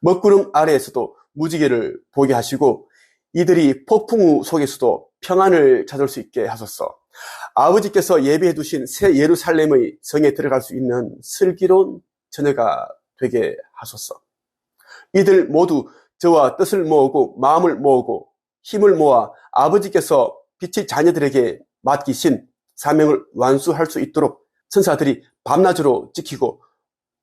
먹구름 아래에서도 무지개를 보게 하시고 이들이 폭풍우 속에서도 평안을 찾을 수 있게 하소서. 아버지께서 예비해 두신 새 예루살렘의 성에 들어갈 수 있는 슬기로운 처녀가 되게 하소서. 이들 모두 저와 뜻을 모으고 마음을 모으고 힘을 모아 아버지께서 빛의 자녀들에게 맡기신 사명을 완수할 수 있도록 천사들이 밤낮으로 지키고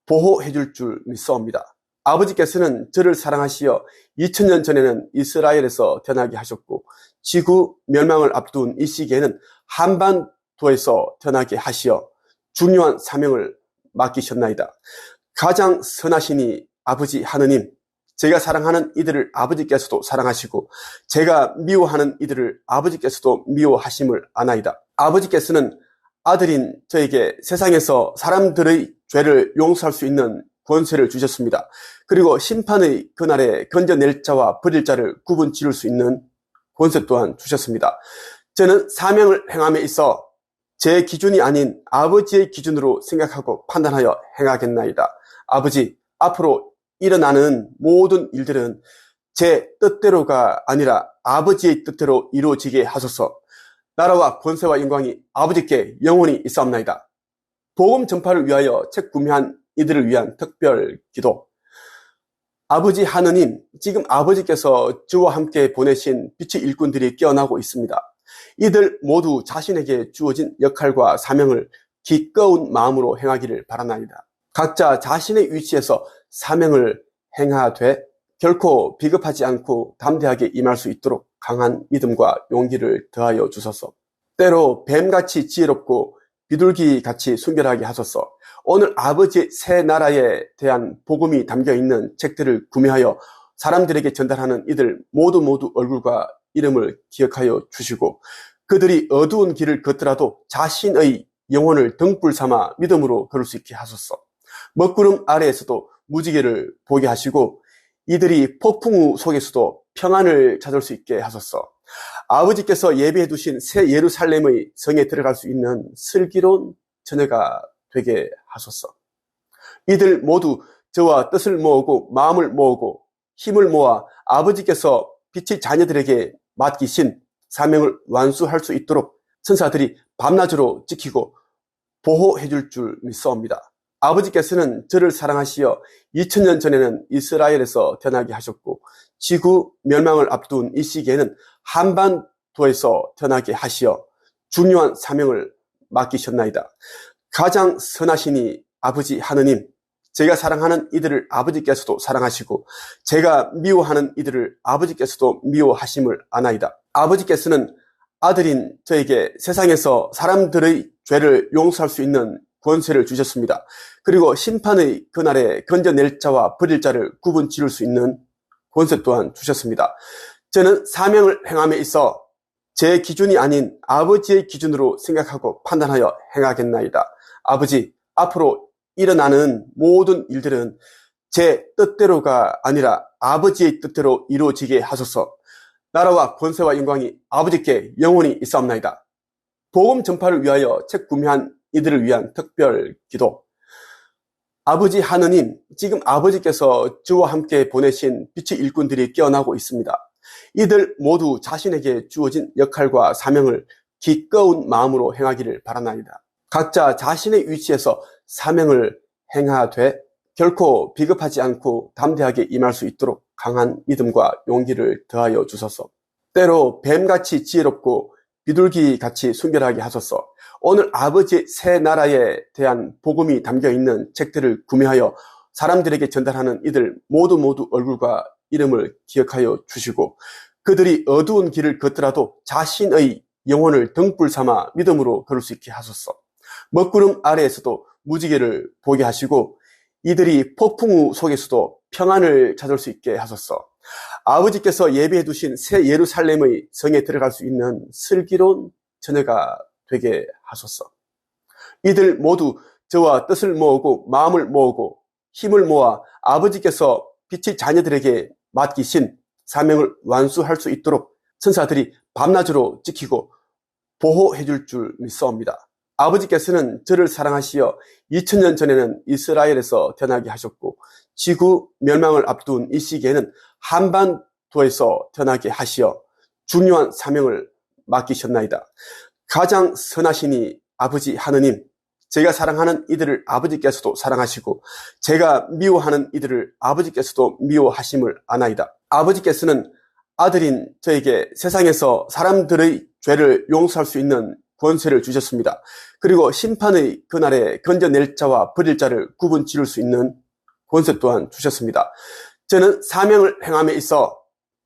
보호해 줄 믿사옵니다. 아버지께서는 저를 사랑하시어 2000년 전에는 이스라엘에서 태어나게 하셨고 지구 멸망을 앞둔 이 시기에는 한반도에서 태어나게 하시어 중요한 사명을 맡기셨나이다. 가장 선하시니 아버지 하느님, 제가 사랑하는 이들을 아버지께서도 사랑하시고 제가 미워하는 이들을 아버지께서도 미워하심을 아나이다. 아버지께서는 아들인 저에게 세상에서 사람들의 죄를 용서할 수 있는 권세를 주셨습니다. 그리고 심판의 그날에 건져낼 자와 버릴 자를 구분 지을 수 있는 권세 또한 주셨습니다. 저는 사명을 행함에 있어 제 기준이 아닌 아버지의 기준으로 생각하고 판단하여 행하겠나이다. 아버지, 앞으로 일어나는 모든 일들은 제 뜻대로가 아니라 아버지의 뜻대로 이루어지게 하소서. 나라와 권세와 영광이 아버지께 영원히 있사옵나이다. 복음 전파를 위하여 책 구매한 이들을 위한 특별 기도. 아버지 하느님, 지금 아버지께서 저와 함께 보내신 빛의 일꾼들이 깨어나고 있습니다. 이들 모두 자신에게 주어진 역할과 사명을 기꺼운 마음으로 행하기를 바라나이다. 각자 자신의 위치에서 사명을 행하되 결코 비겁하지 않고 담대하게 임할 수 있도록 강한 믿음과 용기를 더하여 주소서. 때로 뱀같이 지혜롭고 비둘기같이 순결하게 하소서. 오늘 아버지의 새 나라에 대한 복음이 담겨있는 책들을 구매하여 사람들에게 전달하는 이들 모두 얼굴과 이름을 기억하여 주시고 그들이 어두운 길을 걷더라도 자신의 영혼을 등불 삼아 믿음으로 걸을 수 있게 하소서. 먹구름 아래에서도 무지개를 보게 하시고 이들이 폭풍우 속에서도 평안을 찾을 수 있게 하소서. 아버지께서 예비해 두신 새 예루살렘의 성에 들어갈 수 있는 슬기로운 처녀가 되게 하소서. 이들 모두 저와 뜻을 모으고 마음을 모으고 힘을 모아 아버지께서 빛의 자녀들에게 맡기신 사명을 완수할 수 있도록 천사들이 밤낮으로 지키고 보호해 줄 믿사옵니다. 아버지께서는 저를 사랑하시어 2000년 전에는 이스라엘에서 태어나게 하셨고 지구 멸망을 앞둔 이 시기에는 한반도에서 태어나게 하시어 중요한 사명을 맡기셨나이다. 가장 선하시니 아버지 하느님, 제가 사랑하는 이들을 아버지께서도 사랑하시고 제가 미워하는 이들을 아버지께서도 미워하심을 아나이다. 아버지께서는 아들인 저에게 세상에서 사람들의 죄를 용서할 수 있는 권세를 주셨습니다. 그리고 심판의 그날에 건져낼 자와 버릴 자를 구분 지을 수 있는 권세 또한 주셨습니다. 저는 사명을 행함에 있어 제 기준이 아닌 아버지의 기준으로 생각하고 판단하여 행하겠나이다. 아버지, 앞으로 일어나는 모든 일들은 제 뜻대로가 아니라 아버지의 뜻대로 이루어지게 하소서. 나라와 권세와 영광이 아버지께 영원히 있사옵나이다. 복음 전파를 위하여 책 구매한 이들을 위한 특별 기도. 아버지 하느님, 지금 아버지께서 저와 함께 보내신 빛의 일꾼들이 깨어나고 있습니다. 이들 모두 자신에게 주어진 역할과 사명을 기꺼운 마음으로 행하기를 바라나이다. 각자 자신의 위치에서 사명을 행하되 결코 비겁하지 않고 담대하게 임할 수 있도록 강한 믿음과 용기를 더하여 주소서. 때로 뱀같이 지혜롭고 비둘기같이 순결하게 하소서. 오늘 아버지의 새 나라에 대한 복음이 담겨있는 책들을 구매하여 사람들에게 전달하는 이들 모두 얼굴과 이름을 기억하여 주시고 그들이 어두운 길을 걷더라도 자신의 영혼을 등불 삼아 믿음으로 걸을 수 있게 하소서. 먹구름 아래에서도 무지개를 보게 하시고 이들이 폭풍우 속에서도 평안을 찾을 수 있게 하소서. 아버지께서 예비해 두신 새 예루살렘의 성에 들어갈 수 있는 슬기로운 처녀가 되게 하소서. 이들 모두 저와 뜻을 모으고 마음을 모으고 힘을 모아 아버지께서 빛의 자녀들에게 맡기신 사명을 완수할 수 있도록 천사들이 밤낮으로 지키고 보호해 줄 줄 믿사옵니다. 아버지께서는 저를 사랑하시어 2000년 전에는 이스라엘에서 태어나게 하셨고 지구 멸망을 앞둔 이 시기에는 한반도에서 태어나게 하시어 중요한 사명을 맡기셨나이다. 가장 선하시니 아버지 하느님, 제가 사랑하는 이들을 아버지께서도 사랑하시고 제가 미워하는 이들을 아버지께서도 미워하심을 아나이다. 아버지께서는 아들인 저에게 세상에서 사람들의 죄를 용서할 수 있는 권세를 주셨습니다. 그리고 심판의 그날에 건져낼 자와 버릴 자를 구분 지을 수 있는 권세 또한 주셨습니다. 저는 사명을 행함에 있어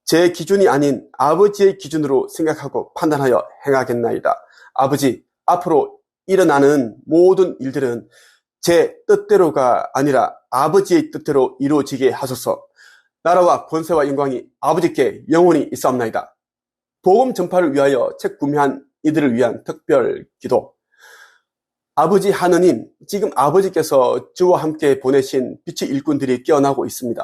제 기준이 아닌 아버지의 기준으로 생각하고 판단하여 행하겠나이다. 아버지, 앞으로 일어나는 모든 일들은 제 뜻대로가 아니라 아버지의 뜻대로 이루어지게 하소서. 나라와 권세와 영광이 아버지께 영원히 있사옵나이다. 복음 전파를 위하여 책 구매한 이들을 위한 특별 기도. 아버지 하느님, 지금 아버지께서 저와 함께 보내신 빛의 일꾼들이 깨어나고 있습니다.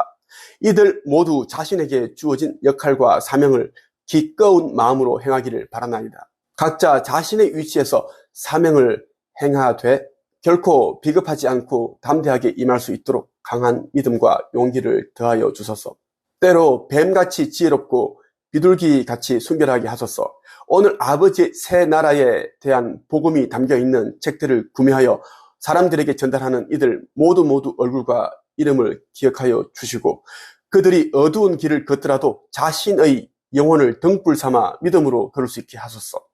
이들 모두 자신에게 주어진 역할과 사명을 기꺼운 마음으로 행하기를 바라나이다. 각자 자신의 위치에서 사명을 행하되 결코 비겁하지 않고 담대하게 임할 수 있도록 강한 믿음과 용기를 더하여 주소서. 때로 뱀같이 지혜롭고 비둘기같이 순결하게 하소서. 오늘 아버지의 새 나라에 대한 복음이 담겨있는 책들을 구매하여 사람들에게 전달하는 이들 모두 얼굴과 이름을 기억하여 주시고 그들이 어두운 길을 걷더라도 자신의 영혼을 등불 삼아 믿음으로 걸을 수 있게 하소서.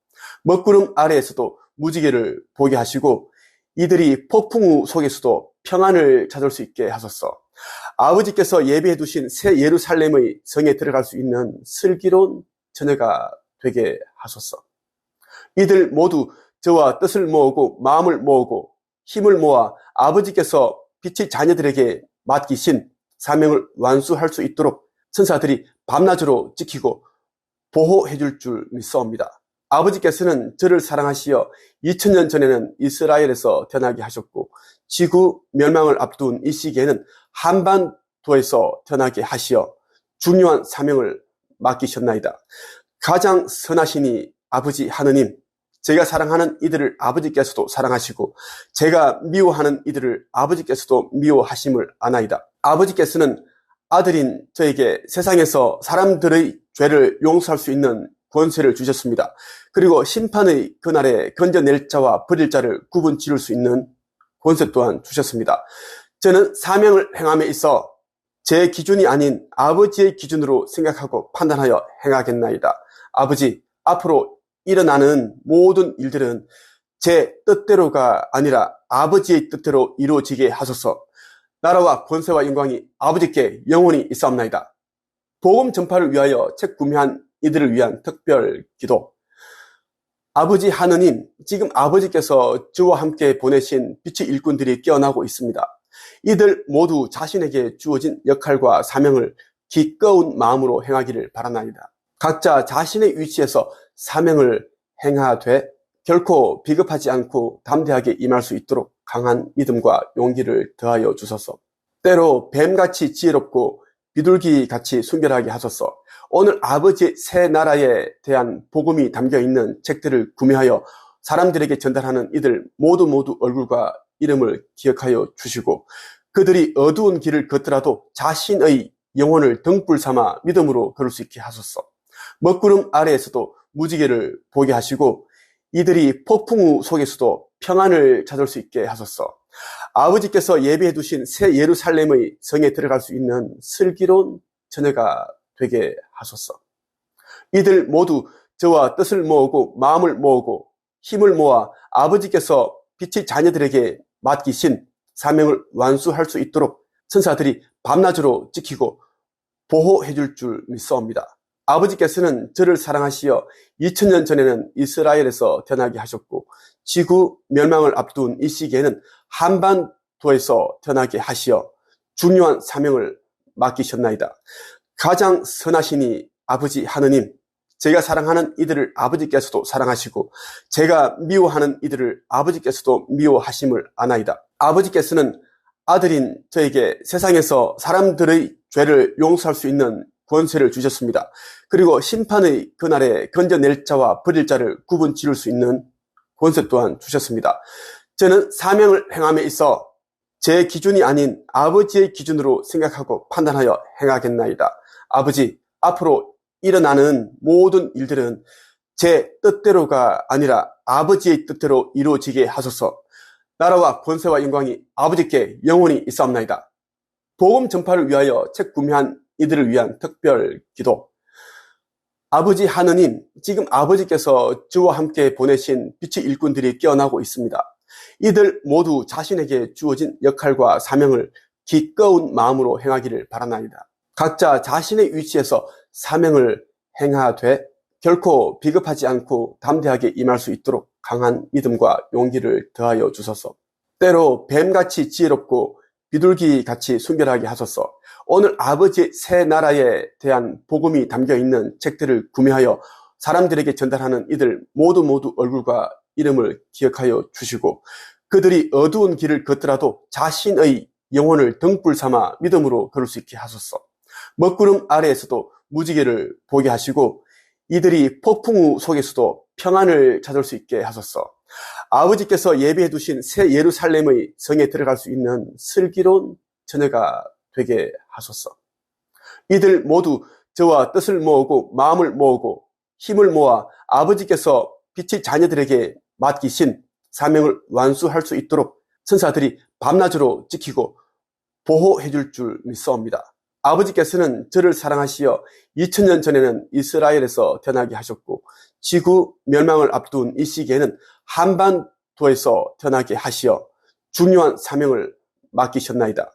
먹구름 아래에서도 무지개를 보게 하시고 이들이 폭풍우 속에서도 평안을 찾을 수 있게 하소서. 아버지께서 예비해 두신 새 예루살렘의 성에 들어갈 수 있는 슬기로운 처녀가 되게 하소서. 이들 모두 저와 뜻을 모으고 마음을 모으고 힘을 모아 아버지께서 빛의 자녀들에게 맡기신 사명을 완수할 수 있도록 천사들이 밤낮으로 지키고 보호해 줄 믿사옵니다. 아버지께서는 저를 사랑하시어 2000년 전에는 이스라엘에서 태어나게 하셨고 지구 멸망을 앞둔 이 시기에는 한반도에서 태어나게 하시어 중요한 사명을 맡기셨나이다. 가장 선하시니 아버지 하느님, 제가 사랑하는 이들을 아버지께서도 사랑하시고 제가 미워하는 이들을 아버지께서도 미워하심을 아나이다. 아버지께서는 아들인 저에게 세상에서 사람들의 죄를 용서할 수 있는 권세를 주셨습니다. 그리고 심판의 그날에 건져낼 자와 버릴 자를 구분 지을 수 있는 권세 또한 주셨습니다. 저는 사명을 행함에 있어 제 기준이 아닌 아버지의 기준으로 생각하고 판단하여 행하겠나이다. 아버지, 앞으로 일어나는 모든 일들은 제 뜻대로가 아니라 아버지의 뜻대로 이루어지게 하소서. 나라와 권세와 영광이 아버지께 영원히 있사옵나이다. 복음 전파를 위하여 책 구매한 이들을 위한 특별 기도. 아버지 하느님, 지금 아버지께서 저와 함께 보내신 빛의 일꾼들이 깨어나고 있습니다. 이들 모두 자신에게 주어진 역할과 사명을 기꺼운 마음으로 행하기를 바라나이다. 각자 자신의 위치에서 사명을 행하되 결코 비겁하지 않고 담대하게 임할 수 있도록 강한 믿음과 용기를 더하여 주소서. 때로 뱀같이 지혜롭고 비둘기같이 순결하게 하소서. 오늘 아버지의 새 나라에 대한 복음이 담겨있는 책들을 구매하여 사람들에게 전달하는 이들 모두 얼굴과 이름을 기억하여 주시고, 그들이 어두운 길을 걷더라도 자신의 영혼을 등불 삼아 믿음으로 걸을 수 있게 하소서. 먹구름 아래에서도 무지개를 보게 하시고 이들이 폭풍우 속에서도 평안을 찾을 수 있게 하소서. 아버지께서 예비해 두신 새 예루살렘의 성에 들어갈 수 있는 슬기로운 처녀가 되게 하소서. 이들 모두 저와 뜻을 모으고 마음을 모으고 힘을 모아 아버지께서 빛의 자녀들에게 맡기신 사명을 완수할 수 있도록 천사들이 밤낮으로 지키고 보호해 줄 믿사옵니다. 아버지께서는 저를 사랑하시어 2000년 전에는 이스라엘에서 태어나게 하셨고 지구 멸망을 앞둔 이 시기에는 한반도에서 태어나게 하시어 중요한 사명을 맡기셨나이다. 가장 선하시니 아버지 하느님, 제가 사랑하는 이들을 아버지께서도 사랑하시고 제가 미워하는 이들을 아버지께서도 미워하심을 아나이다. 아버지께서는 아들인 저에게 세상에서 사람들의 죄를 용서할 수 있는 권세를 주셨습니다. 그리고 심판의 그날에 건져낼 자와 버릴 자를 구분 지을 수 있는 권세 또한 주셨습니다. 저는 사명을 행함에 있어 제 기준이 아닌 아버지의 기준으로 생각하고 판단하여 행하겠나이다. 아버지, 앞으로 일어나는 모든 일들은 제 뜻대로가 아니라 아버지의 뜻대로 이루어지게 하소서. 나라와 권세와 영광이 아버지께 영원히 있사옵나이다. 복음 전파를 위하여 책 구매한 이들을 위한 특별 기도. 아버지 하느님, 지금 아버지께서 저와 함께 보내신 빛의 일꾼들이 깨어나고 있습니다. 이들 모두 자신에게 주어진 역할과 사명을 기꺼운 마음으로 행하기를 바라나이다. 각자 자신의 위치에서 사명을 행하되 결코 비겁하지 않고 담대하게 임할 수 있도록 강한 믿음과 용기를 더하여 주소서. 때로 뱀같이 지혜롭고 비둘기같이 순결하게 하소서. 오늘 아버지의 새 나라에 대한 복음이 담겨있는 책들을 구매하여 사람들에게 전달하는 이들 모두 얼굴과 이름을 기억하여 주시고 그들이 어두운 길을 걷더라도 자신의 영혼을 등불 삼아 믿음으로 걸을 수 있게 하소서. 먹구름 아래에서도 무지개를 보게 하시고 이들이 폭풍우 속에서도 평안을 찾을 수 있게 하소서. 아버지께서 예비해 두신 새 예루살렘의 성에 들어갈 수 있는 슬기로운 처녀가 되게 하소서. 이들 모두 저와 뜻을 모으고 마음을 모으고 힘을 모아 아버지께서 빛의 자녀들에게 맡기신 사명을 완수할 수 있도록 천사들이 밤낮으로 지키고 보호해 줄 믿사옵니다. 아버지께서는 저를 사랑하시어 2000년 전에는 이스라엘에서 태어나게 하셨고 지구 멸망을 앞둔 이 시기에는 한반도에서 태어나게 하시어 중요한 사명을 맡기셨나이다.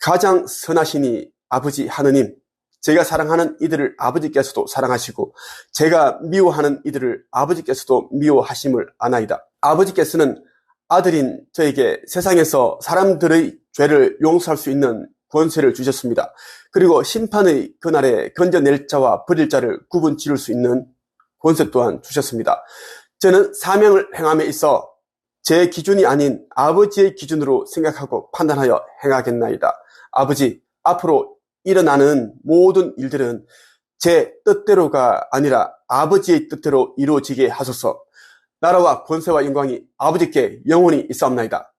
가장 선하시니 아버지 하느님, 제가 사랑하는 이들을 아버지께서도 사랑하시고 제가 미워하는 이들을 아버지께서도 미워하심을 아나이다. 아버지께서는 아들인 저에게 세상에서 사람들의 죄를 용서할 수 있는 권세를 주셨습니다. 그리고 심판의 그날에 건져낼 자와 버릴 자를 구분 지을 수 있는 권세 또한 주셨습니다. 저는 사명을 행함에 있어 제 기준이 아닌 아버지의 기준으로 생각하고 판단하여 행하겠나이다. 아버지, 앞으로 일어나는 모든 일들은 제 뜻대로가 아니라 아버지의 뜻대로 이루어지게 하소서. 나라와 권세와 영광이 아버지께 영원히 있사옵나이다.